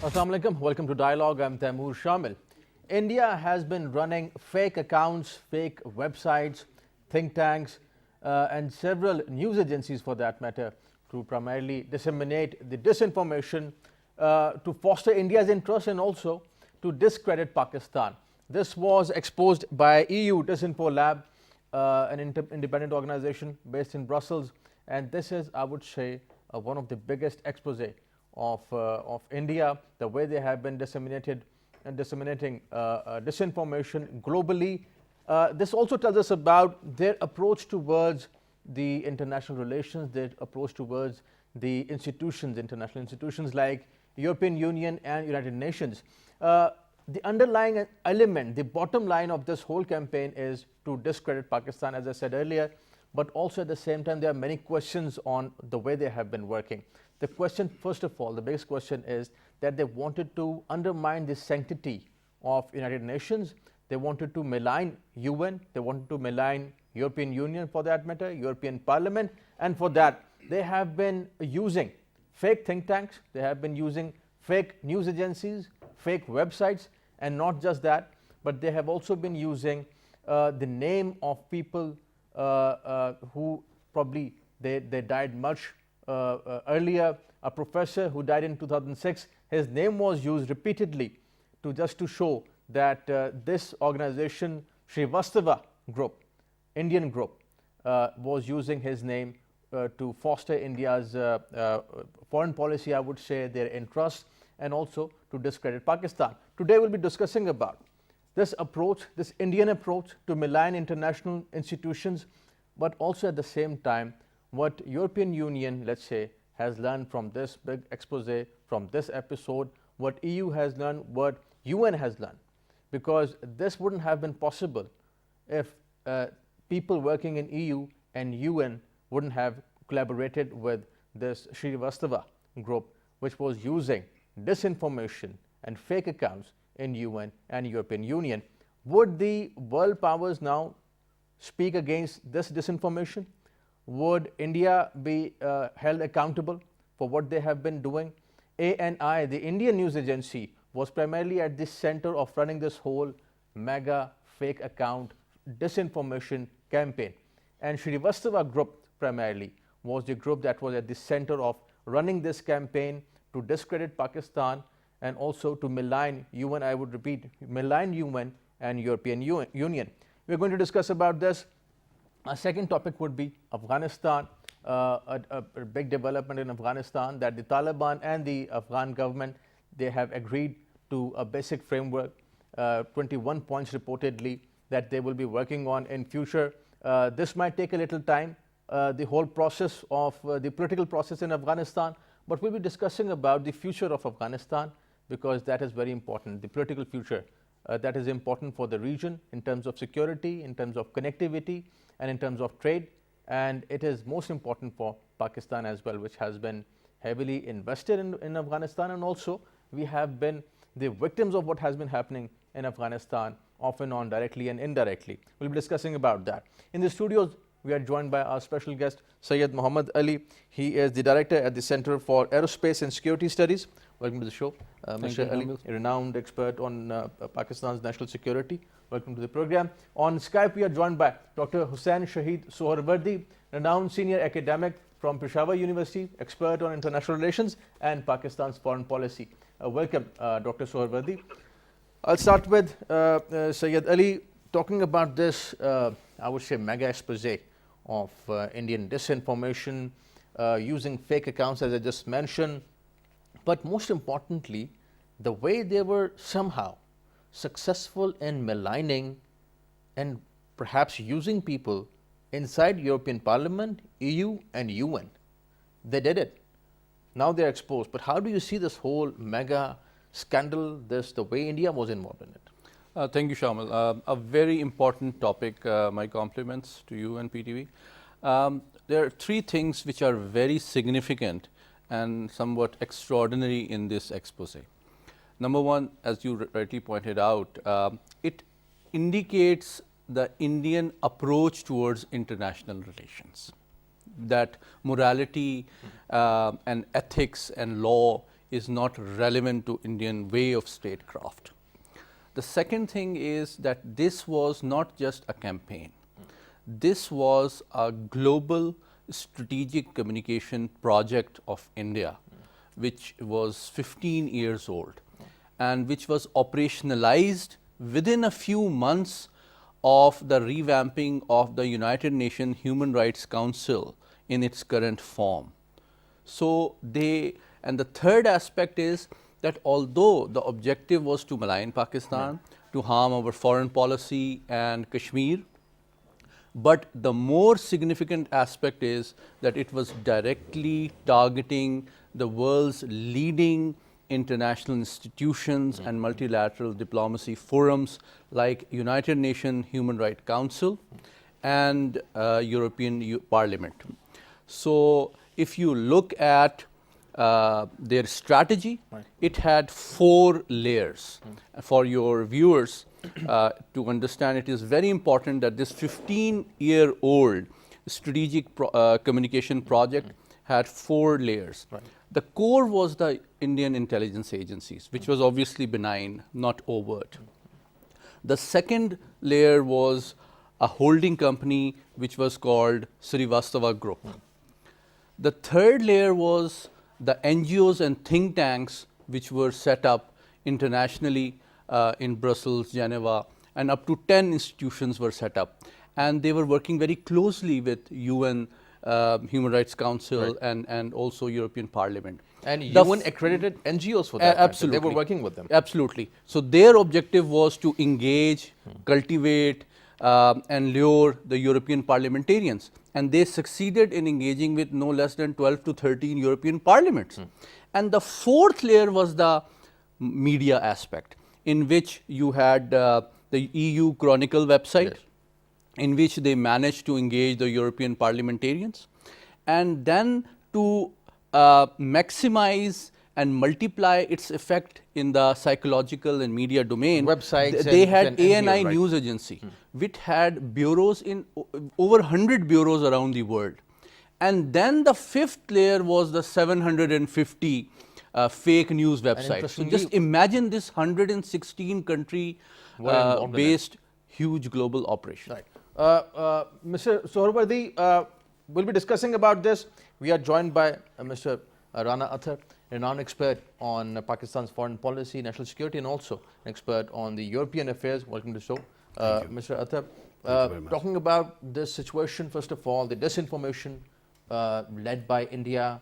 Assalamu alaikum. Welcome to Dialogue. I'm Taimur Shamil. India has been running fake accounts, fake websites, think tanks, and several news agencies for that matter to primarily disseminate the disinformation to foster India's interest and also to discredit Pakistan. This was exposed by EU Disinfo Lab, an independent organization based in Brussels, and this is, I would say, one of the biggest expose of India, the way they have been disseminating disinformation globally. This also tells us about their approach towards the international relations, their approach towards the institutions, international institutions like European Union and United Nations. The underlying element, the bottom line of this whole campaign is to discredit Pakistan, as I said earlier, but also at the same time there are many questions on the way they have been working. The question, first of all, the biggest question is that they wanted to undermine the sanctity of United Nations. They wanted to malign UN, they wanted to malign European Union for that matter, European Parliament, and for that they have been using fake think tanks, they have been using fake news agencies, fake websites, and not just that, but they have also been using the name of people who probably they died much earlier. A professor who died in 2006, his name was used repeatedly just to show that this organization, Srivastava Group, Indian group, was using his name to foster India's foreign policy, I would say, their interests, and also to discredit Pakistan. Today we'll be discussing about this approach, this Indian approach to malign international institutions, but also at the same time what European Union, let's say, has learned from this big expose, from this episode, what EU has learned, what UN has learned, because this wouldn't have been possible if people working in EU and UN wouldn't have collaborated with this Srivastava group, which was using disinformation and fake accounts in UN and European Union. Would the world powers now speak against this disinformation? Would India be held accountable for what they have been doing? ANI, the Indian news agency, was primarily at the center of running this whole mega fake account disinformation campaign. And Srivastava Group primarily was the group that was at the center of running this campaign to discredit Pakistan and also to malign UN, I would repeat, malign UN and European Union. We're going to discuss about this. Our second topic would be Afghanistan, a big development in Afghanistan, that the Taliban and the Afghan government, they have agreed to a basic framework, 21 points reportedly, that they will be working on in future. This might take a little time, the whole process of the political process in Afghanistan, but we'll be discussing about the future of Afghanistan, because that is very important, the political future. That is important for the region in terms of security, in terms of connectivity, and in terms of trade, and it is most important for Pakistan as well, which has been heavily invested in Afghanistan, and also we have been the victims of what has been happening in Afghanistan, off and on, directly and indirectly. We'll be discussing about that. In the studios, we are joined by our special guest, Syed Muhammad Ali. He is the director at the Center for Aerospace and Security Studies. Welcome to the show, Mr. Ali, a renowned expert on Pakistan's national security. Welcome to the program. On Skype, we are joined by Dr. Hussain Shahid Soharwardi, renowned senior academic from Peshawar University, expert on international relations and Pakistan's foreign policy. Welcome, Dr. Soharwardi. I'll start with Syed Ali, talking about this, I would say, mega expose of Indian disinformation, using fake accounts, as I just mentioned, but most importantly, the way they were somehow successful in maligning and perhaps using people inside European Parliament, EU and UN. They did it. Now they're exposed. But how do you see this whole mega scandal, the way India was involved in it? Thank you, Shamil. A very important topic. My compliments to you and PTV. There are three things which are very significant and somewhat extraordinary in this expose. Number one, as you rightly pointed out, it indicates the Indian approach towards international relations, that morality and ethics and law is not relevant to Indian way of statecraft. The second thing is that this was not just a campaign. This was a global strategic communication project of India, which was 15 years old and which was operationalized within a few months of the revamping of the United Nations Human Rights Council in its current form. So and the third aspect is that although the objective was to malign Pakistan, to harm our foreign policy and Kashmir, but the more significant aspect is that it was directly targeting the world's leading international institutions and multilateral diplomacy forums like United Nations Human Rights Council and European Parliament. So if you look at their strategy, it had 4 layers. For your viewers to understand, it is very important that this 15-year-old strategic communication project had 4 layers. The core was the Indian intelligence agencies, which was obviously benign, not overt. The second layer was a holding company which was called Srivastava Group. The third layer was the NGOs and think tanks which were set up internationally in Brussels, Geneva, and up to 10 institutions were set up. And they were working very closely with UN Human Rights Council and also European Parliament. And UN accredited NGOs for that. Absolutely. They were working with them. Absolutely. So their objective was to engage, cultivate, and lure the European parliamentarians. And they succeeded in engaging with no less than 12 to 13 European parliaments. And the fourth layer was the media aspect, in which you had the EU Chronicle website, in which they managed to engage the European parliamentarians. And then to maximize and multiply its effect in the psychological and media domain, websites they had and ANI NGOs, right? News Agency, which had bureaus in over 100 bureaus around the world. And then the fifth layer was the 750 fake news websites. So just imagine this 116 country based huge global operation. Right. Mr. Sohrawardy, we'll be discussing about this. We are joined by Mr. Rana Athar, a renowned expert on Pakistan's foreign policy, national security, and also an expert on the European affairs. Welcome to the show. Mr. Athar, talking about this situation, first of all, the disinformation led by India,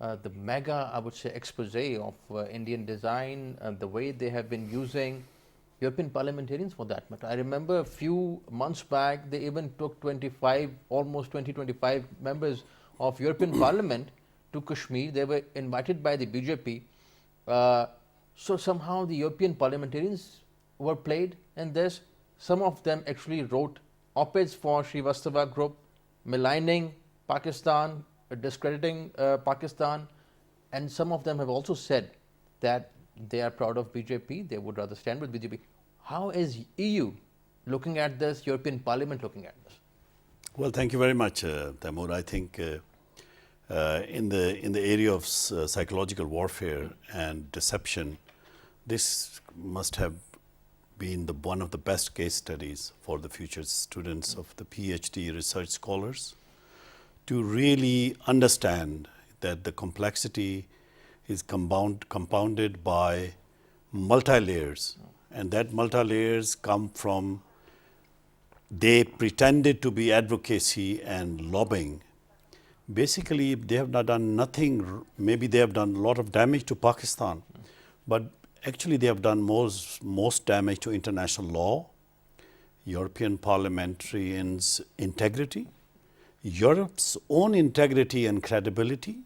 the mega, I would say, expose of Indian design, the way they have been using European parliamentarians for that matter. I remember a few months back, they even took almost 25 members of European Parliament to Kashmir. They were invited by the BJP. So somehow the European parliamentarians were played in this. Some of them actually wrote op-eds for Srivastava Group, maligning Pakistan, discrediting Pakistan, and some of them have also said that they are proud of BJP, they would rather stand with BJP. How is EU looking at this, European Parliament looking at this? Well, thank you very much, Taimur. I think in the area of psychological warfare and deception, this must have been one of the best case studies for the future students of the PhD research scholars to really understand that the complexity is compounded by multi-layers, and that multi-layers come from, they pretended to be advocacy and lobbying. Basically, they have not done nothing. Maybe they have done a lot of damage to Pakistan, but actually they have done most damage to international law, European parliamentarians' integrity, Europe's own integrity and credibility.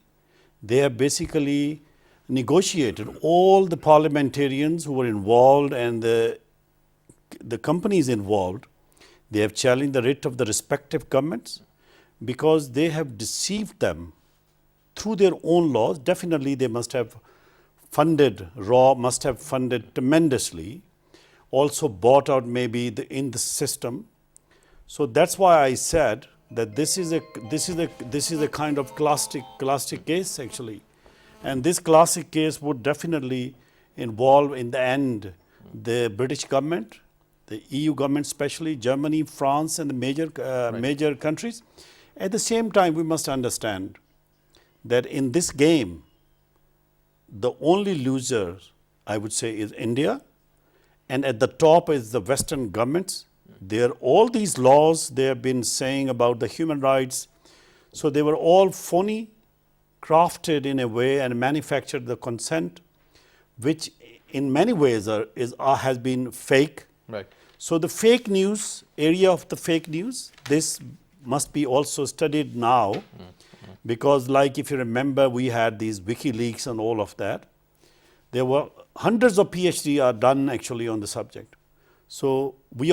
They have basically negotiated all the parliamentarians who were involved and the companies involved. They have challenged the writ of the respective governments because they have deceived them through their own laws. Definitely they must have funded, must have funded tremendously, also bought out maybe in the system. So that's why I said that this is a kind of classic case actually, And this classic case would definitely involve, in the end, the British government, the EU government, especially Germany, France, and the major countries. At the same time, we must understand that in this game, the only loser, I would say, is India, and at the top is the Western governments. There, all these laws they have been saying about the human rights, so they were all phony, crafted in a way and manufactured the consent, which in many ways has been fake. Right. So the fake news, area of the fake news, this must be also studied now, because like if you remember, we had these WikiLeaks and all of that. There were hundreds of PhD are done actually on the subject. So we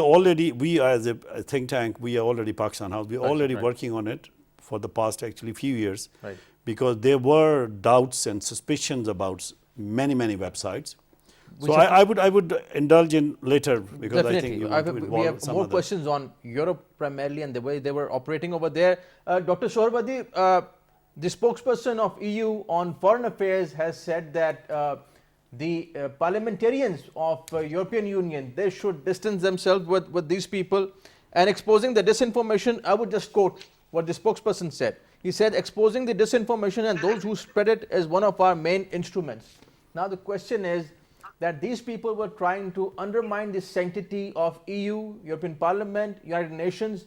as a think tank, we are already Pakistan House, we are already working on it for the past actually few years, because there were doubts and suspicions about many websites. So I would indulge in later, because definitely. I think we have more questions on Europe primarily and the way they were operating over there. Dr. Sohrawardy, the spokesperson of EU on foreign affairs has said that the parliamentarians of European Union, they should distance themselves with these people and exposing the disinformation. I would just quote what the spokesperson said. He said, exposing the disinformation and those who spread it is one of our main instruments. Now the question is that these people were trying to undermine the sanctity of EU, European Parliament, United Nations.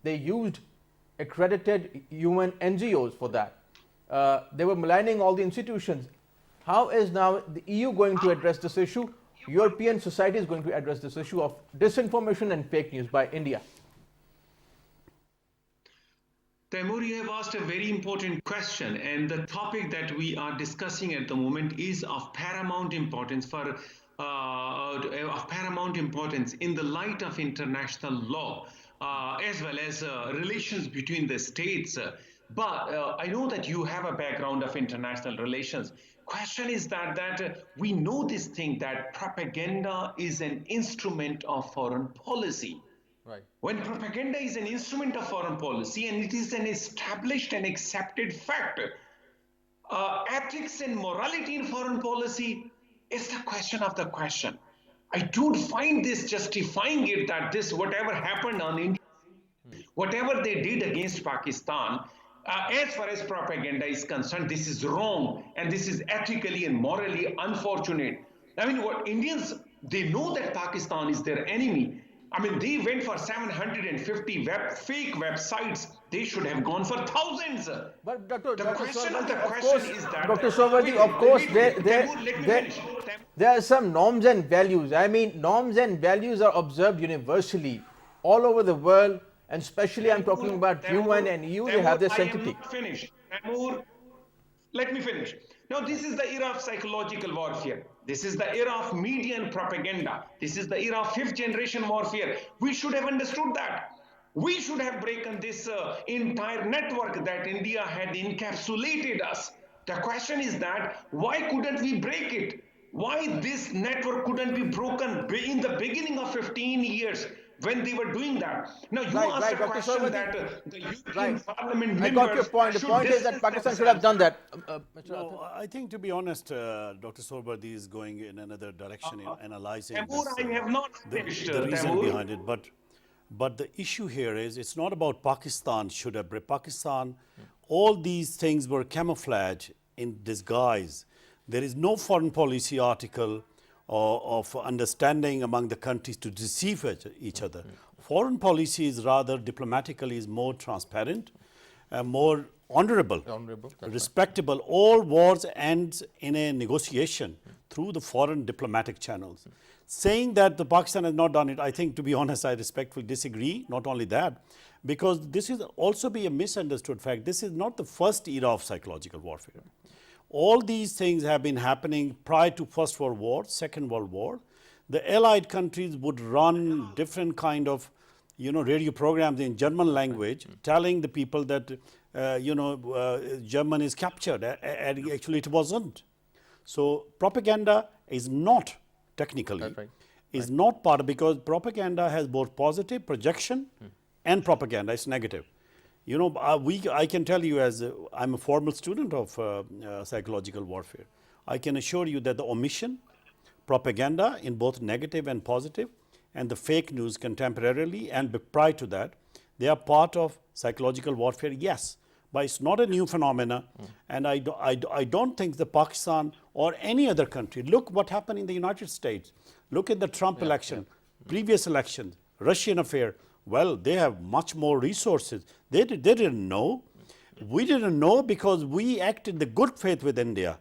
They used accredited UN NGOs for that. They were maligning all the institutions. How is now the EU going to address this issue? European society is going to address this issue of disinformation and fake news by India. Taimur, you have asked a very important question, and the topic that we are discussing at the moment is of paramount importance in the light of international law, as well as relations between the states. But I know that you have a background of international relations. Question is that we know this thing, that propaganda is an instrument of foreign policy. Right. When propaganda is an instrument of foreign policy and it is an established and accepted fact, ethics and morality in foreign policy is the question of the question. I don't find this justifying it, that this whatever happened on India, whatever they did against Pakistan, as far as propaganda is concerned, this is wrong and this is ethically and morally unfortunate. I mean, what Indians, they know that Pakistan is their enemy. I mean, they went for 750 fake websites. They should have gone for thousands. But Dr. Sohrawardy, of course, there are some norms and values. I mean, norms and values are observed universally all over the world, and especially I'm talking about UN and EU, they have their sanctity. Let me finish. Now, this is the era of psychological warfare. This is the era of media and propaganda. This is the era of fifth generation warfare. We should have understood that. We should have broken this entire network that India had encapsulated us. The question is that, why couldn't we break it? Why this network couldn't be broken in the beginning of 15 years? When they were doing that. Now you asked a question that the European Parliament members. I got your point. The point is that Pakistan should have done that. No, I think, to be honest, Dr. Sohrawardy is going in another direction in analyzing Taimur, I have not finished, the reason behind it. But the issue here is, it's not about Pakistan should have Pakistan. All these things were camouflage in disguise. There is no foreign policy article of understanding among the countries to deceive each other. Foreign policy is rather diplomatically is more transparent, more honorable, respectable. Right. All wars ends in a negotiation through the foreign diplomatic channels. Saying that the Pakistan has not done it, I think, to be honest, I respectfully disagree. Not only that, because this is also be a misunderstood fact. This is not the first era of psychological warfare. All these things have been happening prior to First World War, Second World War. The Allied countries would run different kind of, radio programs in German language, telling the people that, Germany is captured. And actually, it wasn't. So propaganda is not technically, is not part of, because propaganda has both positive projection and propaganda. It's negative. You know, I can tell you, as I'm a former student of psychological warfare, I can assure you that the omission, propaganda in both negative and positive, and the fake news contemporarily and prior to that, they are part of psychological warfare, yes. But it's not a new phenomena, and I don't think the Pakistan or any other country. Look what happened in the United States. Look at the Trump election, previous elections, Russian affair. Well, they have much more resources. They didn't know. We didn't know because we acted in the good faith with India.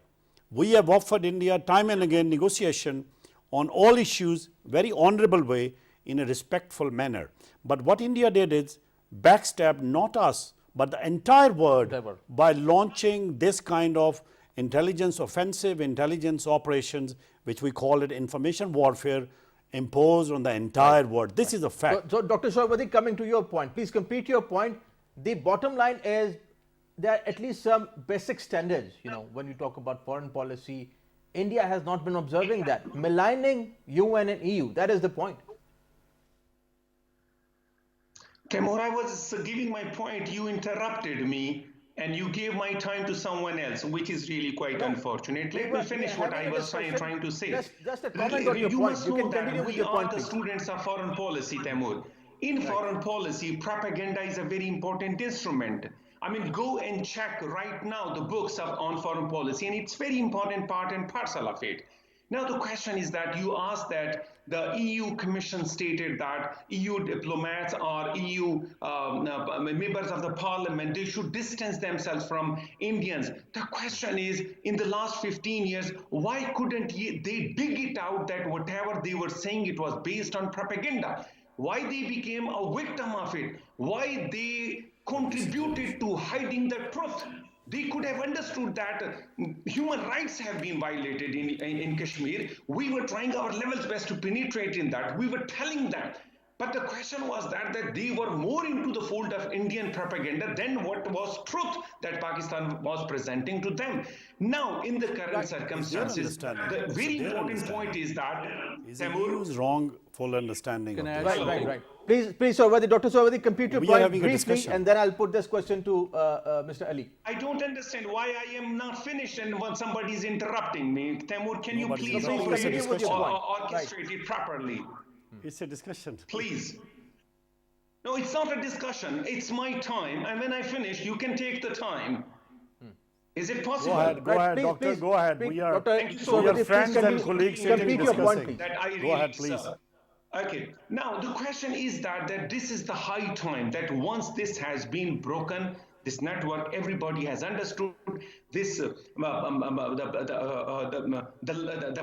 We have offered India time and again negotiation on all issues, very honorable way, in a respectful manner. But what India did is backstab not us, but the entire world by launching this kind of intelligence offensive, intelligence operations, which we call it information warfare, imposed on the entire world. This is a fact. So, Dr. Suhrawardee, coming to your point, please complete your point. The bottom line is there are at least some basic standards, you know, when you talk about foreign policy. India has not been observing that, maligning UN and EU. That is the point. Taimur, I was giving my point, you interrupted me and you gave my time to someone else, which is really quite unfortunate. Let me finish what I was trying to say. Just a comment on your You point. must You know can that continue with we your are point, the please. students of foreign policy, Taimur. In foreign policy, propaganda is a very important instrument. I mean, go and check right now the books on foreign policy, and it's very important part and parcel of it. Now, the question is that you asked that the EU Commission stated that EU diplomats or EU members of the parliament, they should distance themselves from Indians. The question is, in the last 15 years, why couldn't they dig it out that whatever they were saying, it was based on propaganda? Why they became a victim of it? Why they contributed to hiding the truth? They could have understood that human rights have been violated in Kashmir. We were trying our level's best to penetrate in that. We were telling them. But the question was that they were more into the fold of Indian propaganda than what was truth that Pakistan was presenting to them. Now, in the current circumstances, the very important point is that EU's wrong full understanding of this. Right. Please, Suhrawardee, Dr. Suhrawardee, complete your We are point having a briefly, discussion. and then I'll put this question to Mr. Ali. I don't understand why I am not finished and when somebody is interrupting me. Taimur, can you Nobody's please interrupting. Continue with your point. orchestrate it properly? It's a discussion. Please. No, it's not a discussion. It's my time. And when I finish, you can take the time. Is it possible? Go ahead, Please, doctor. please, Go ahead. please, We are, Dr. Thank you so we much. are Please friends and complete- colleagues sitting complete your point, discussing. please. That I Go ahead, really, please. Okay. Now, the question is that this is the high time that once this has been broken, this network, everybody has understood this, the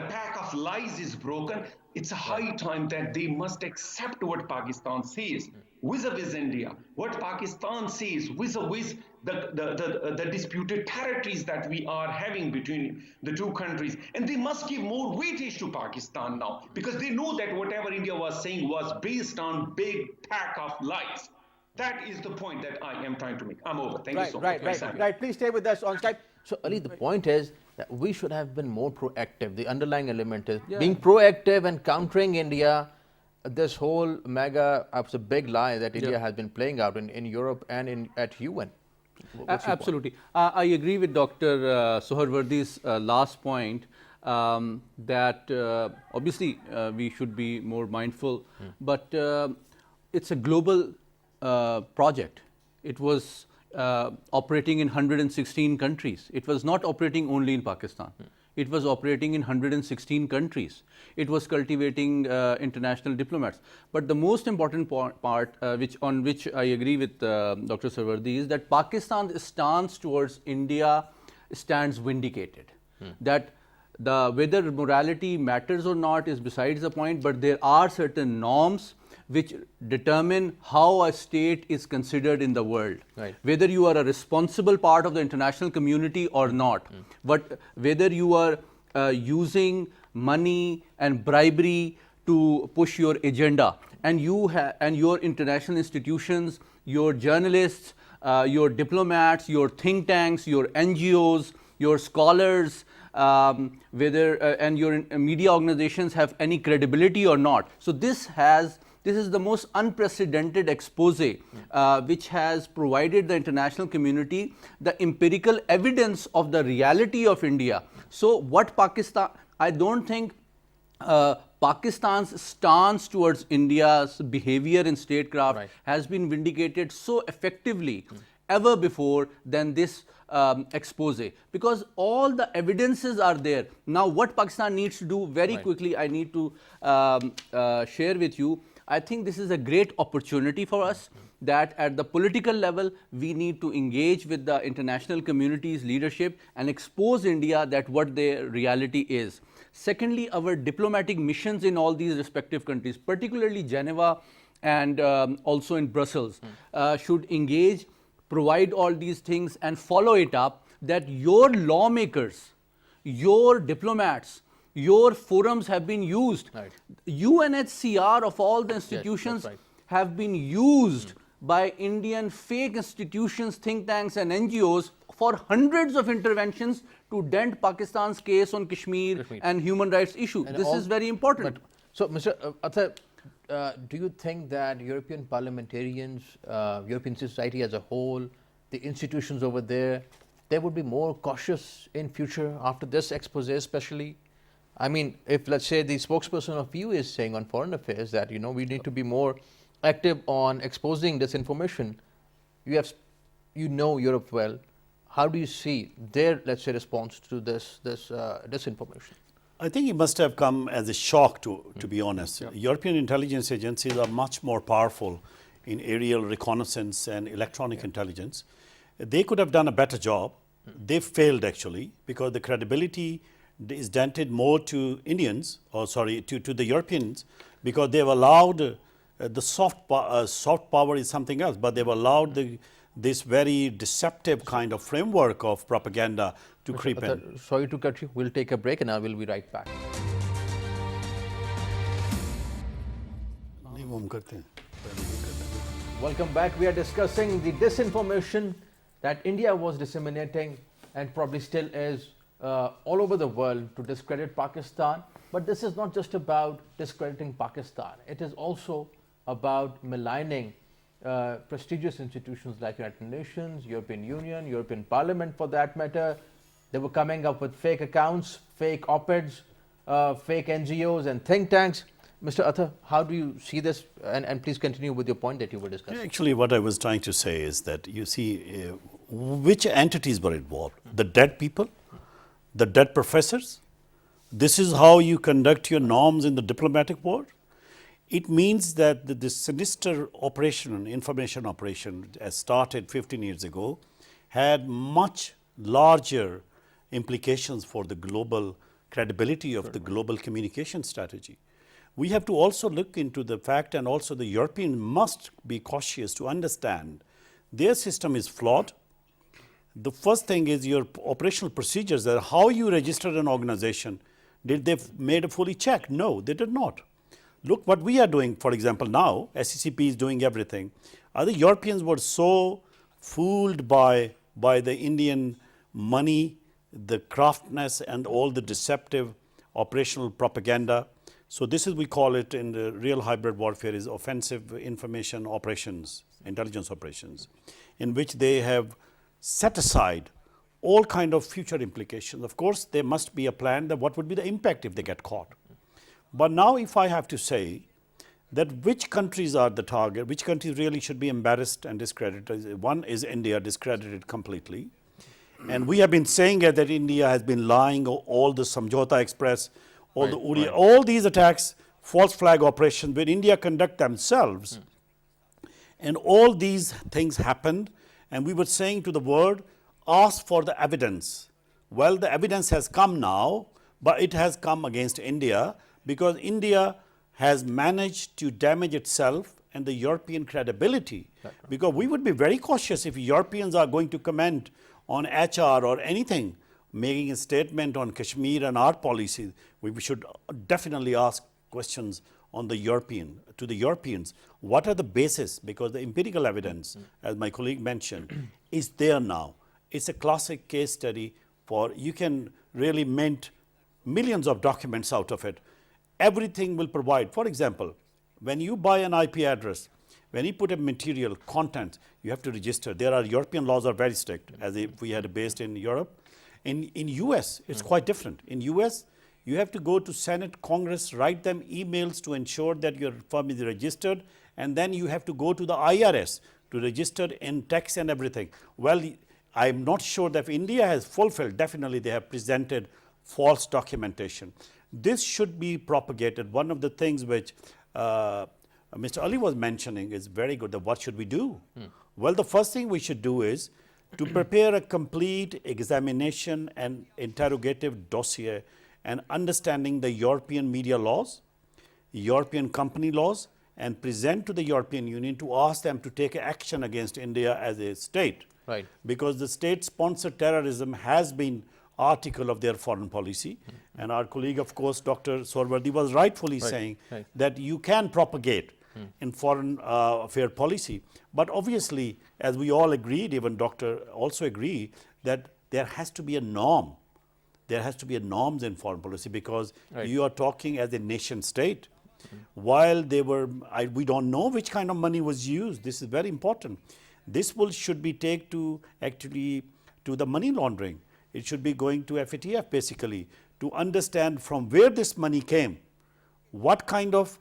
pack of lies is broken. It's a high time that they must accept what Pakistan says vis-a-vis India, what Pakistan says vis-a-vis the disputed territories that we are having between the two countries. And they must give more weightage to Pakistan now, because they know that whatever India was saying was based on big pack of lies. That is the point that I am trying to make. I'm over. Thank you so much. Right. Please stay with us on Skype. So, Ali, the point is that we should have been more proactive. The underlying element is being proactive and countering India. This whole it's a big lie that India has been playing out in Europe and at UN. What's your point? Absolutely. I agree with Dr. Suhrawardee's last point that obviously we should be more mindful, but it's a global project. It was operating in 116 countries. It was not operating only in Pakistan. It was operating in 116 countries. It was cultivating international diplomats. But the most important part on which I agree with Dr. Suhrawardee is that Pakistan's stance towards India stands vindicated. That whether morality matters or not is besides the point, but there are certain norms which determine how a state is considered in the world. Right. Whether you are a responsible part of the international community or not, but whether you are using money and bribery to push your agenda, and your international institutions, your journalists, your diplomats, your think tanks, your NGOs, your scholars, and your media organizations have any credibility or not. So this this is the most unprecedented expose which has provided the international community the empirical evidence of the reality of India. So what Pakistan, I don't think Pakistan's stance towards India's behavior in statecraft has been vindicated so effectively ever before than this expose, because all the evidences are there. Now what Pakistan needs to do very quickly, I need to share with you, I think this is a great opportunity for us that at the political level we need to engage with the international community's leadership and expose India that what their reality is. Secondly, our diplomatic missions in all these respective countries, particularly Geneva and also in Brussels, should engage, provide all these things and follow it up, that your lawmakers, your diplomats, your forums have been used. UNHCR of all the institutions have been used by Indian fake institutions, think tanks and NGOs for hundreds of interventions to dent Pakistan's case on Kashmir and human rights issue. This is very important. So, Mr. Athar, do you think that European parliamentarians, European society as a whole, the institutions over there, they would be more cautious in future after this expose especially? I mean, if let's say the spokesperson of EU is saying on foreign affairs that, you know, we need to be more active on exposing this information, you know Europe well. How do you see their, let's say, response to this disinformation? I think it must have come as a shock, to be honest. European intelligence agencies are much more powerful in aerial reconnaissance and electronic intelligence. They could have done a better job. They failed actually, because the credibility is dented more to Indians, or sorry, to the Europeans, because they've allowed the soft power is something else, but they've allowed this very deceptive kind of framework of propaganda to creep in. Sorry to cut you. We'll take a break and I will be right back. Welcome back. We are discussing the disinformation that India was disseminating and probably still is all over the world to discredit Pakistan. But this is not just about discrediting Pakistan. It is also about maligning prestigious institutions like United Nations, European Union, European Parliament for that matter. They were coming up with fake accounts, fake op-eds, fake NGOs and think tanks. Mr. Athar, how do you see this? And please continue with your point that you were discussing. Actually, what I was trying to say is that you see which entities were involved. The dead people, the dead professors. This is how you conduct your norms in the diplomatic world. It means that this sinister operation, information operation, as started 15 years ago, had much larger implications for the global credibility of the global communication strategy. We have to also look into the fact, and also the European must be cautious to understand their system is flawed. The first thing is your operational procedures, that how you register an organization. Did they made a fully check? No, they did not. Look what we are doing, for example, now, SCCP is doing everything. Other Europeans were so fooled by the Indian money, the craftness and all the deceptive operational propaganda. So this is, we call it in the real hybrid warfare, is offensive information operations, intelligence operations, in which they have set aside all kind of future implications. Of course, there must be a plan that what would be the impact if they get caught. But now if I have to say that which countries are the target, which countries really should be embarrassed and discredited, one is India, discredited completely. And we have been saying that India has been lying, all the Samjhauta Express, all the Uri, all these attacks, false flag operations, where India conduct themselves. And all these things happened, and we were saying to the world, ask for the evidence. Well, the evidence has come now, but it has come against India, because India has managed to damage itself and the European credibility. Because we would be very cautious if Europeans are going to comment on HR or anything, making a statement on Kashmir and our policies. We should definitely ask questions on the to the Europeans. What are the basis? Because the empirical evidence, as my colleague mentioned, is there now. It's a classic case study for, you can really mint millions of documents out of it. Everything will provide. For example, when you buy an IP address, when you put a material content, you have to register. There are European laws are very strict, as if we had it based in Europe. In US, it's quite different. In US, you have to go to Senate, Congress, write them emails to ensure that your firm is registered, and then you have to go to the IRS to register in tax and everything. Well, I'm not sure that if India has fulfilled, definitely they have presented false documentation. This should be propagated. One of the things which Mr. Ali was mentioning is very good, that what should we do? Well, the first thing we should do is to prepare a complete examination and interrogative dossier and understanding the European media laws, European company laws, and present to the European Union to ask them to take action against India as a state. Right. Because the state-sponsored terrorism has been article of their foreign policy. And our colleague, of course, Dr. Suhrawardy was rightfully saying that you can propagate in foreign affair policy. But obviously, as we all agreed, even Doctor also agree, that there has to be a norm. There has to be a norms in foreign policy, because you are talking as a nation state. While they were, we don't know which kind of money was used. This is very important. This should be taken to actually to the money laundering. It should be going to FATF basically to understand from where this money came, what kind of,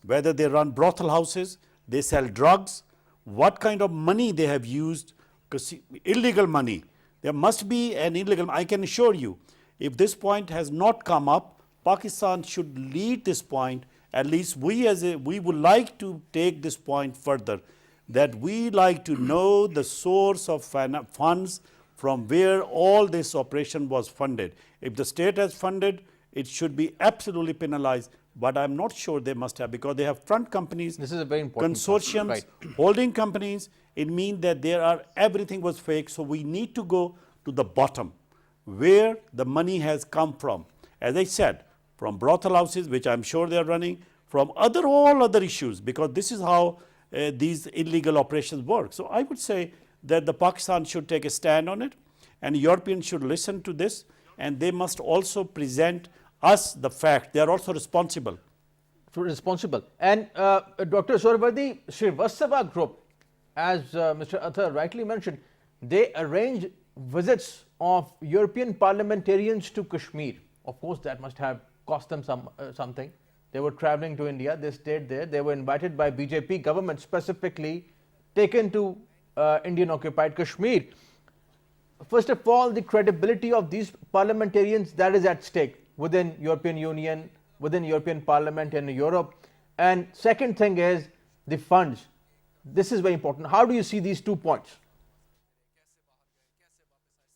whether they run brothel houses, they sell drugs, what kind of money they have used, because illegal money. There must be an illegal, I can assure you, if this point has not come up, Pakistan should lead this point. At least we would like to take this point further, that we like to know the source of funds from where all this operation was funded. If the state has funded, it should be absolutely penalized. But I'm not sure they must have, because they have front companies, This is a very important consortiums, point. holding companies. It means that everything was fake. So we need to go to the bottom, where the money has come from. As I said, from brothel houses, which I'm sure they are running, from all other issues, because this is how these illegal operations work. So I would say that the Pakistan should take a stand on it, and Europeans should listen to this, and they must also present us the fact. They are also responsible. Responsible. And Dr. Suhrawardy, Srivastava Group, as Mr. Athar rightly mentioned, they arrange visits of European parliamentarians to Kashmir. Of course, that must have cost them something. They were traveling to India, they stayed there, they were invited by BJP government, specifically taken to Indian occupied Kashmir. First of all, the credibility of these parliamentarians, that is at stake within European Union, within European Parliament and Europe. And second thing is the funds. This is very important. How do you see these 2 points?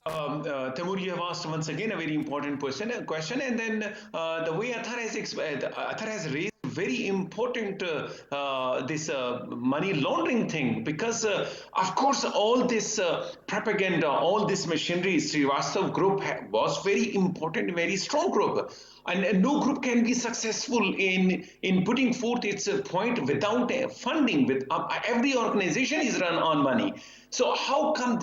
Taimur, you have asked once again a very important question, and then the way Athar has raised very important this money laundering thing, because of course all this propaganda, all this machinery, Srivastava Group was very important, very strong group. And no group can be successful in putting forth its point without funding. With every organization is run on money. So how come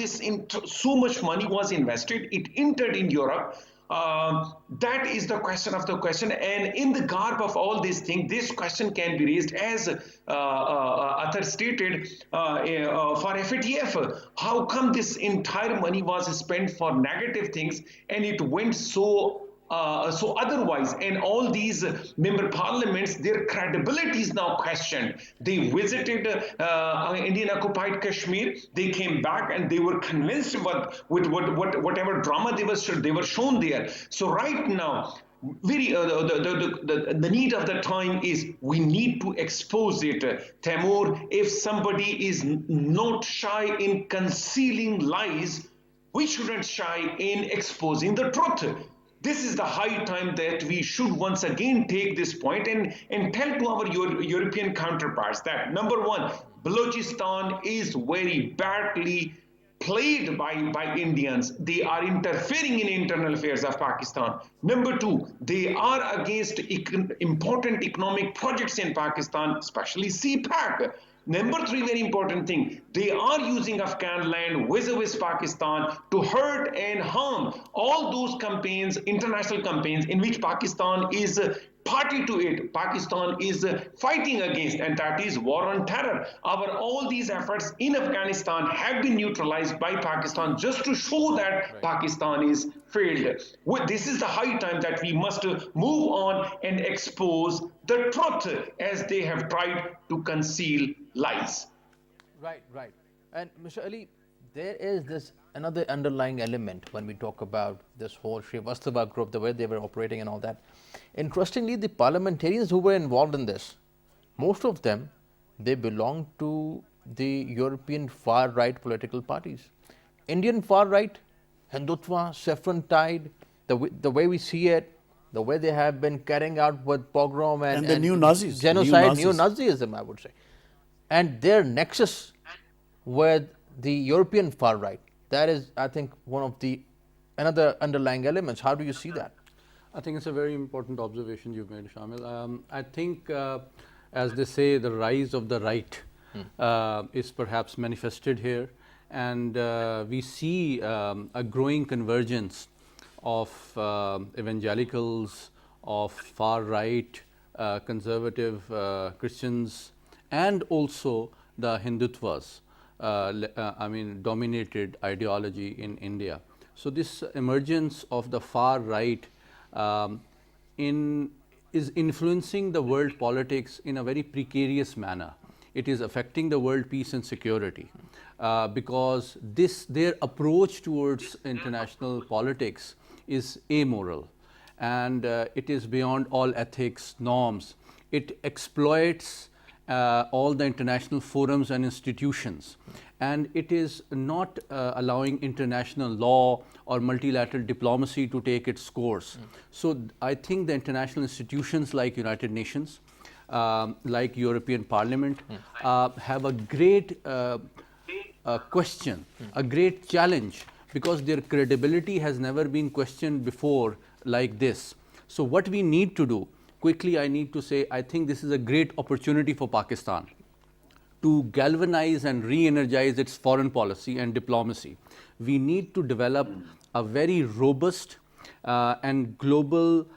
so much money was invested? It entered in Europe. That is the question of the question. And in the garb of all these things, this question can be raised, as Athar stated, for FATF. How come this entire money was spent for negative things and it went so otherwise, and all these member parliaments, their credibility is now questioned. They visited Indian occupied Kashmir, they came back and they were convinced with whatever drama they were shown there. So right now, the need of the time is we need to expose it. Taimur, if somebody is not shy in concealing lies, we shouldn't shy in exposing the truth. This is the high time that we should once again take this point and tell to our European counterparts that, number one, Balochistan is very badly played by Indians. They are interfering in internal affairs of Pakistan. Number two, they are against important economic projects in Pakistan, especially CPAC. Number three, very important thing, they are using Afghan land vis-a-vis Pakistan to hurt and harm all those campaigns, international campaigns, in which Pakistan is party to it, Pakistan is fighting against, and that is war on terror. All these efforts in Afghanistan have been neutralized by Pakistan just to show that Pakistan is failed. This is the high time that we must move on and expose the truth as they have tried to conceal lies. Right, right. And Mr. Ali, there is this another underlying element when we talk about this whole Srivastava group, the way they were operating and all that. Interestingly, the parliamentarians who were involved in this, most of them, they belong to the European far right political parties. Indian far right, Hindutva, saffron tide, the way we see it, the way they have been carrying out with pogrom And the neo-Nazis. genocide, Neo-Nazis. neo-Nazism, I would say. And their nexus with the European far right, that is, I think, one of the another underlying elements. How do you see that? I think it's a very important observation you've made, Shamil. I think, as they say, the rise of the right is perhaps manifested here, and we see a growing convergence of evangelicals, of far right, conservative Christians, and also the Hindutvas, dominated ideology in India. So this emergence of the far right is influencing the world politics in a very precarious manner. It is affecting the world peace and security because their approach towards international politics is amoral, and it is beyond all ethics, norms. It exploits all the international forums and institutions, and it is not allowing international law or multilateral diplomacy to take its course. So I think the international institutions like United Nations, like European Parliament, have a great question, a great challenge, because their credibility has never been questioned before like this. So what we need to do, quickly I need to say, I think this is a great opportunity for Pakistan to galvanize and re-energize its foreign policy and diplomacy. We need to develop a very robust and global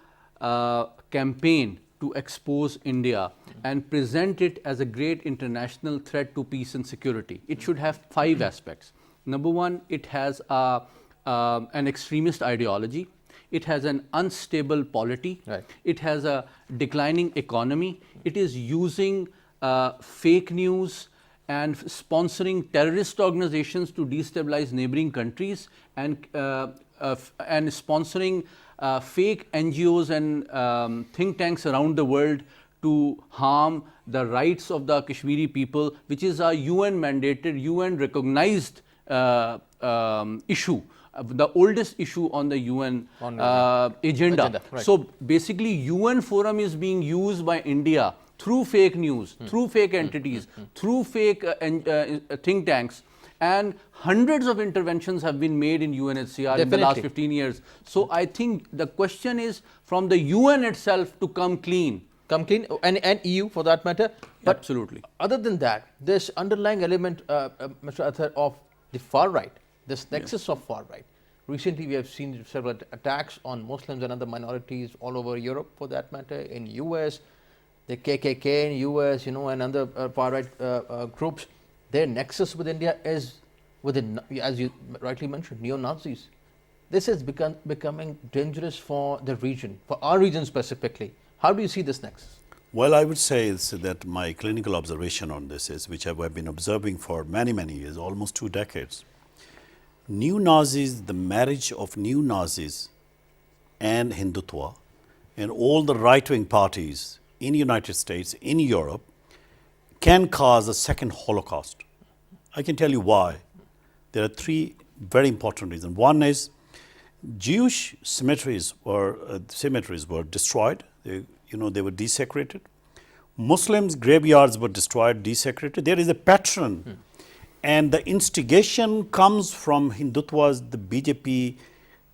campaign to expose India and present it as a great international threat to peace and security. It should have 5 aspects. Number 1, it has an extremist ideology. It has an unstable polity. Right. It has a declining economy. It is using fake news and sponsoring terrorist organizations to destabilize neighboring countries, and sponsoring fake NGOs and think tanks around the world to harm the rights of the Kashmiri people, which is a UN mandated, UN recognized issue, the oldest issue on the UN agenda. Right. So basically UN forum is being used by India through fake news, through fake entities, through fake think tanks, and hundreds of interventions have been made in UNHCR in the last Definitely. 15 years. So I think the question is from the UN itself to come clean. Come clean, and EU for that matter. But Absolutely. other than that, this underlying element, Mr. Athar, of the far right, this nexus of far right. Recently, we have seen several attacks on Muslims and other minorities all over Europe, for that matter, in US, the KKK in US, and other far right groups. Their nexus with India is within, as you rightly mentioned, neo-Nazis. This is becoming dangerous for the region, for our region specifically. How do you see this nexus? Well, I would say is that my clinical observation on this is, which I have been observing for many, many years, almost 2 decades. Neo-Nazis, the marriage of neo-Nazis and Hindutva and all the right-wing parties in the United States, in Europe, can cause a second Holocaust. I can tell you why. There are 3 very important reasons. One is Jewish cemeteries were destroyed. They were desecrated. Muslims' graveyards were destroyed, desecrated. There is a pattern. And the instigation comes from Hindutvas, the BJP,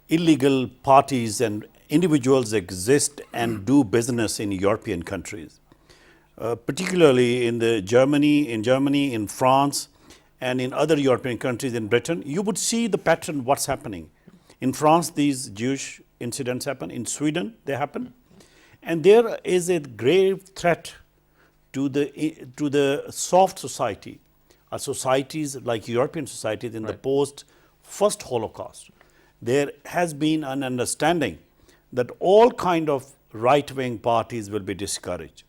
illegal parties and individuals exist and do business in European countries. Particularly in Germany, in France, and in other European countries, in Britain, you would see the pattern, what's happening. In France, these Jewish incidents happen. In Sweden, they happen. And there is a grave threat to the soft society, societies like European societies in the post first Holocaust. There has been an understanding that all kind of right-wing parties will be discouraged.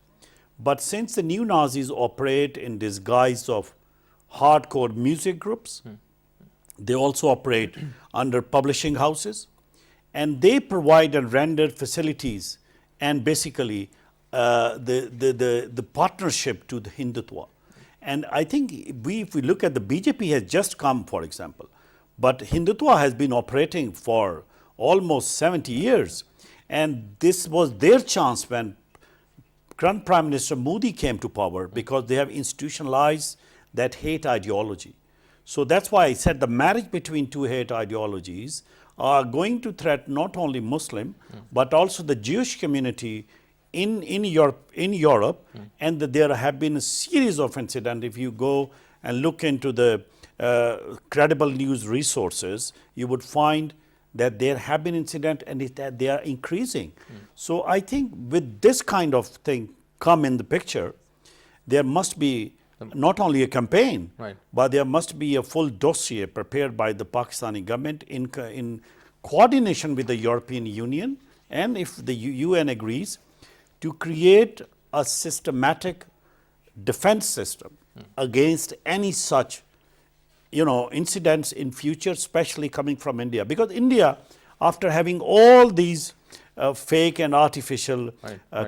But since the new Nazis operate in disguise of hardcore music groups, they also operate under publishing houses, and they provide and render facilities and basically the partnership to the Hindutva. And I think if we look at the BJP has just come, for example, but Hindutva has been operating for almost 70 years. And this was their chance when current Prime Minister Modi came to power, because they have institutionalized that hate ideology. So that's why I said the marriage between two hate ideologies are going to threaten not only Muslim, but also the Jewish community in Europe, and that there have been a series of incidents. If you go and look into the credible news resources, you would find that there have been incidents and that they are increasing. So I think with this kind of thing come in the picture, there must be not only a campaign, but there must be a full dossier prepared by the Pakistani government in coordination with the European Union, and if the UN agrees, to create a systematic defense system against any such incidents in future, especially coming from India. Because India, after having all these fake and artificial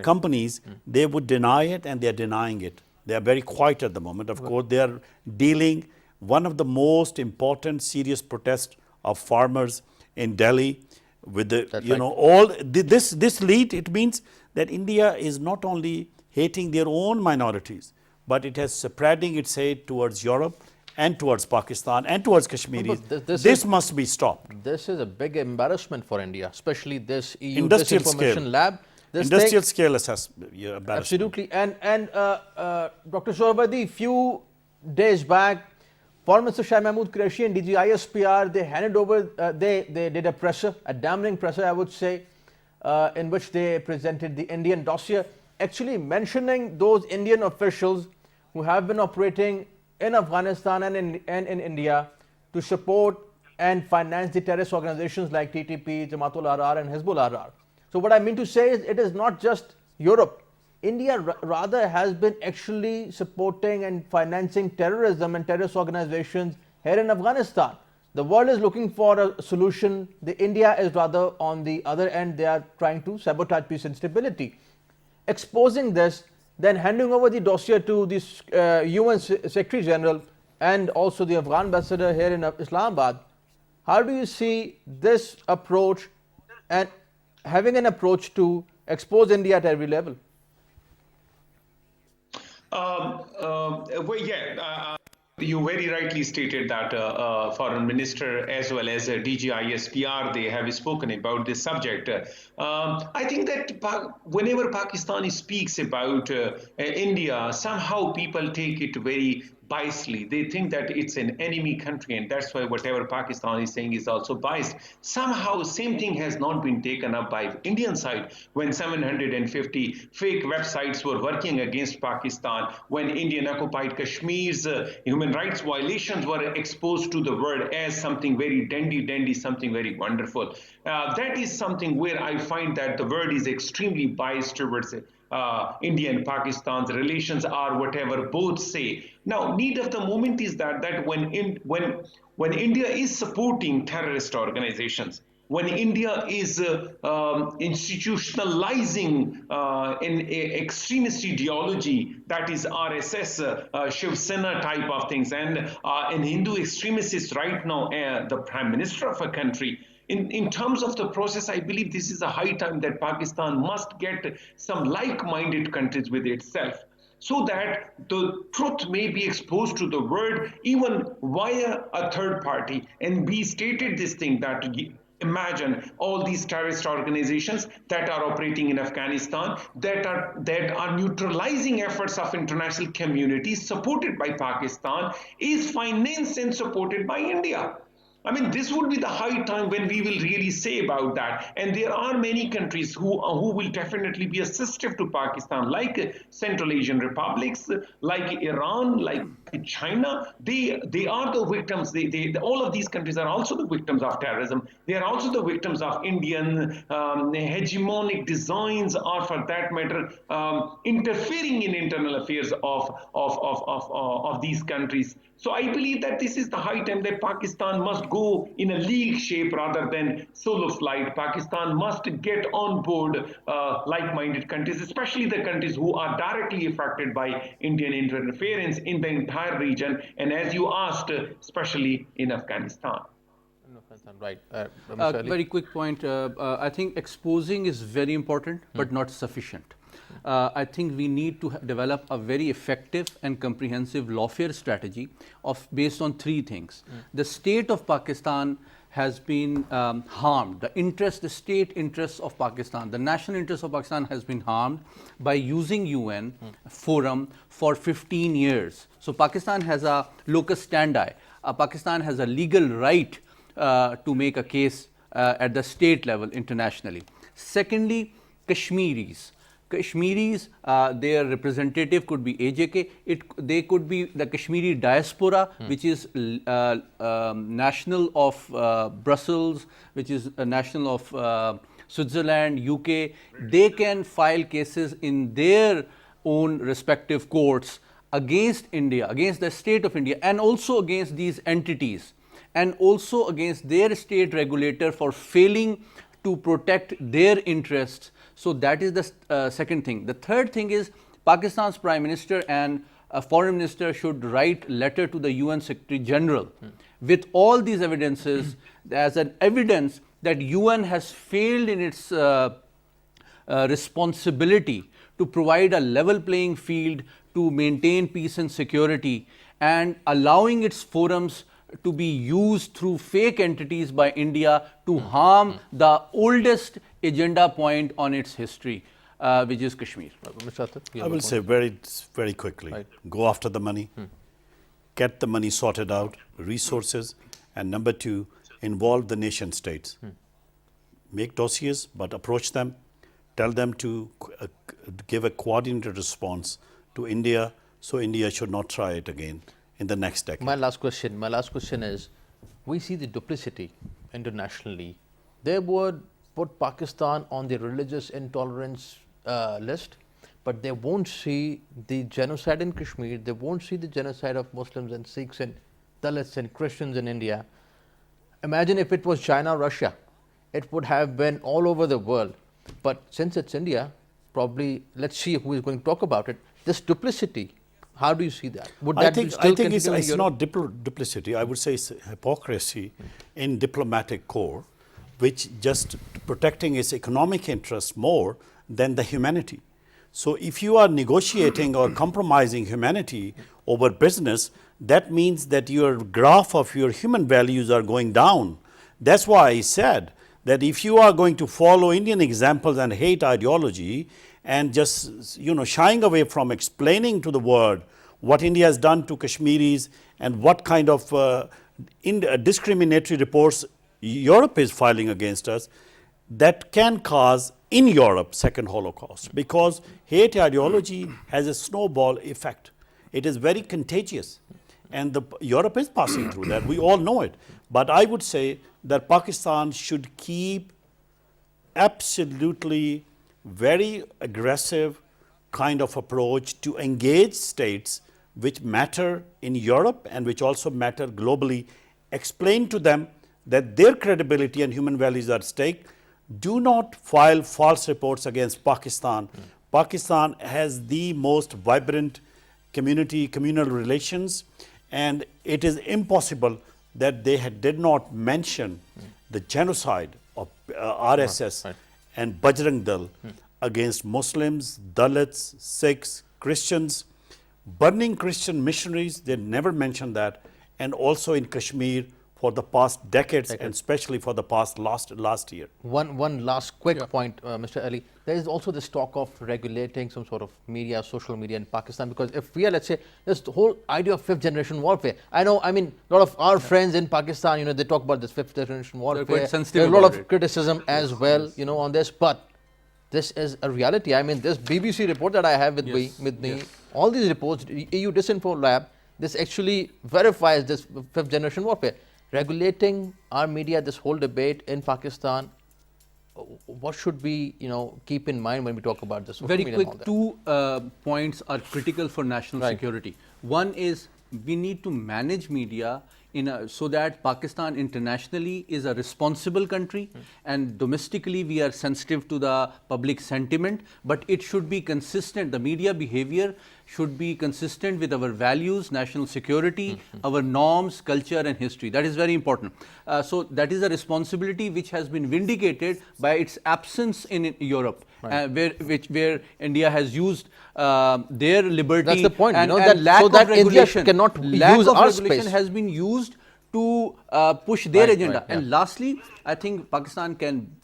companies, they would deny it, and they are denying it. They are very quiet at the moment. Of course, they are dealing one of the most important serious protests of farmers in Delhi with this lead. It means that India is not only hating their own minorities, but it has spreading its hate towards Europe and towards Pakistan and towards Kashmiris. This must be stopped. This is a big embarrassment for India, especially this EU Industrial disinformation scale. lab. Industrial scale assessment. Absolutely. And Dr. Shohrabadi, few days back, Foreign Minister Shah Mahmood Qureshi and DG ISPR, they handed over, they did a presser, a damning presser, I would say, in which they presented the Indian dossier, actually mentioning those Indian officials who have been operating in Afghanistan and in India to support and finance the terrorist organizations like TTP, Jamaat-ul Ahrar and Hizbul-Ahrar. So what I mean to say is, it is not just Europe. India rather has been actually supporting and financing terrorism and terrorist organizations here in Afghanistan. The world is looking for a solution. India is rather on the other end. They are trying to sabotage peace and stability. Exposing this, then handing over the dossier to the UN Secretary General and also the Afghan ambassador here in Islamabad. How do you see this approach and having an approach to expose India at every level? You very rightly stated that Foreign Minister as well as DG ISPR, they have spoken about this subject. I think that whenever Pakistan speaks about India, somehow people take it very biasly. They think that it's an enemy country, and that's why whatever Pakistan is saying is also biased. Somehow, same thing has not been taken up by Indian side when 750 fake websites were working against Pakistan, when Indian occupied Kashmir's human rights violations were exposed to the world as something very dandy, something very wonderful. That is something where I find that the world is extremely biased towards it. India and Pakistan's relations are whatever both say. Now, need of the moment is that when India is supporting terrorist organizations, when India is institutionalizing an extremist ideology, that is RSS, Shiv Sena type of things, and an Hindu extremist is right now the prime minister of a country. In terms of the process, I believe this is a high time that Pakistan must get some like-minded countries with itself, so that the truth may be exposed to the world even via a third party. And we stated this thing that imagine all these terrorist organizations that are operating in Afghanistan, that are neutralizing efforts of international communities supported by Pakistan, is financed and supported by India. I mean, this would be the high time when we will really say about that. And there are many countries who will definitely be assistive to Pakistan, like Central Asian republics, like Iran, like China. They are the victims. All of these countries are also the victims of terrorism. They are also the victims of Indian hegemonic designs, or for that matter, interfering in internal affairs of these countries. So I believe that this is the high time that Pakistan must go in a league shape rather than solo flight. Pakistan must get on board like-minded countries, especially the countries who are directly affected by Indian interference in the entire region. And as you asked, especially in Afghanistan. Right. Mr. Ali? Very quick point. I think exposing is very important, but not sufficient. I think we need to develop a very effective and comprehensive lawfare strategy based on three things. The state of Pakistan has been harmed. The state interests of Pakistan, the national interest of Pakistan has been harmed by using UN forum for 15 years. So Pakistan has a locus standi. Pakistan has a legal right to make a case at the state level internationally. Secondly, Kashmiris. Their representative could be AJK. They could be the Kashmiri diaspora, which is national of Brussels, which is national of Switzerland, UK. They can file cases in their own respective courts against India, against the state of India, and also against these entities, and also against their state regulator for failing to protect their interests. So that is the second thing. The third thing is Pakistan's Prime Minister and Foreign Minister should write letter to the UN Secretary General with all these evidences as an evidence that UN has failed in its responsibility to provide a level playing field to maintain peace and security, and allowing its forums to be used through fake entities by India to harm the oldest agenda point on its history, which is Kashmir. Mr. Atar, you I have a will point. say very quickly, Right. go after the money, get the money sorted out, resources, and number two, involve the nation states. Make dossiers, but approach them, tell them to give a coordinated response to India, so India should not try it again in the next decade. My last question is, we see the duplicity internationally. They would put Pakistan on the religious intolerance list, but they won't see the genocide in Kashmir, they won't see the genocide of Muslims and Sikhs and Dalits and Christians in India. Imagine if it was China or Russia, it would have been all over the world. But since it's India, probably, let's see who is going to talk about it. This duplicity, how do you see that? Would I that think, still it's continue in Europe? not duplicity. I would say it's hypocrisy in diplomatic core, which just protecting its economic interests more than the humanity. So if you are negotiating or compromising humanity over business, that means that your graph of your human values are going down. That's why I said that if you are going to follow Indian examples and hate ideology and just shying away from explaining to the world what India has done to Kashmiris and what kind of discriminatory reports Europe is filing against us, that can cause in Europe second Holocaust, because hate ideology has a snowball effect. It is very contagious, and Europe is passing through that. We all know it. But I would say that Pakistan should keep absolutely very aggressive kind of approach to engage states which matter in Europe and which also matter globally. Explain to them that their credibility and human values are at stake. Do not file false reports against Pakistan. Pakistan has the most vibrant communal relations, and it is impossible that they did not mention the genocide of RSS Right. and Bajrang Dal against Muslims, Dalits, Sikhs, Christians, burning Christian missionaries. They never mentioned that. And also in Kashmir, for the past decades and especially for the past last year. One last quick point, Mr. Ali. There is also this talk of regulating some sort of media, social media in Pakistan, because if we are, let's say, this whole idea of fifth generation warfare. I know, I mean, a lot of our friends in Pakistan, you know, they talk about this fifth generation warfare. quite sensitive There's a lot about of it. criticism as well, you know, on this, but this is a reality. I mean, this BBC report that I have with me, all these reports, EU Disinfo Lab, this actually verifies this fifth generation warfare. Regulating our media, this whole debate in Pakistan, what should we, you know, keep in mind when we talk about this? Very quick, two points are critical for national security. One is we need to manage media so that Pakistan internationally is a responsible country and domestically we are sensitive to the public sentiment, but it should be consistent. The media behavior should be consistent with our values, national security, our norms, culture and history. That is very important. So that is a responsibility which has been vindicated by its absence in Europe, where India has used their liberty. That's the point, and, you know, and that, lack so of that regulation, India cannot lack use of our regulation space. has been used to push their agenda. And lastly, I think Pakistan can,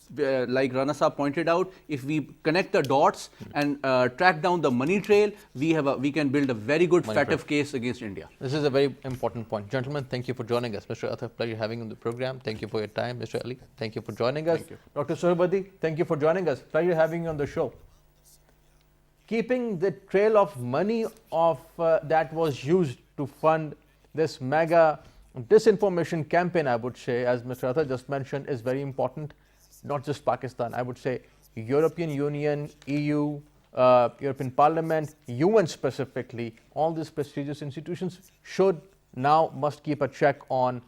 like Rana Saab pointed out, if we connect the dots and track down the money trail, we can build a very good FATF case against India. This is a very important point. Gentlemen, thank you for joining us. Mr. Athar, pleasure having you on the program. Thank you for your time. Mr. Ali, thank you for joining us. Dr. Suhrawardy, thank you for joining us. Pleasure having you on the show. Keeping the trail of money of that was used to fund this mega disinformation campaign, I would say, as Mr. Athar just mentioned, is very important. Not just Pakistan, I would say European Union, EU, European Parliament, UN specifically, all these prestigious institutions must keep a check on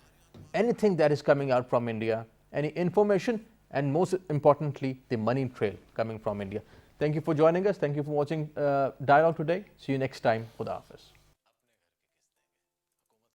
anything that is coming out from India, any information, and most importantly, the money trail coming from India. Thank you for joining us. Thank you for watching Dialogue today. See you next time. Khuda Hafiz.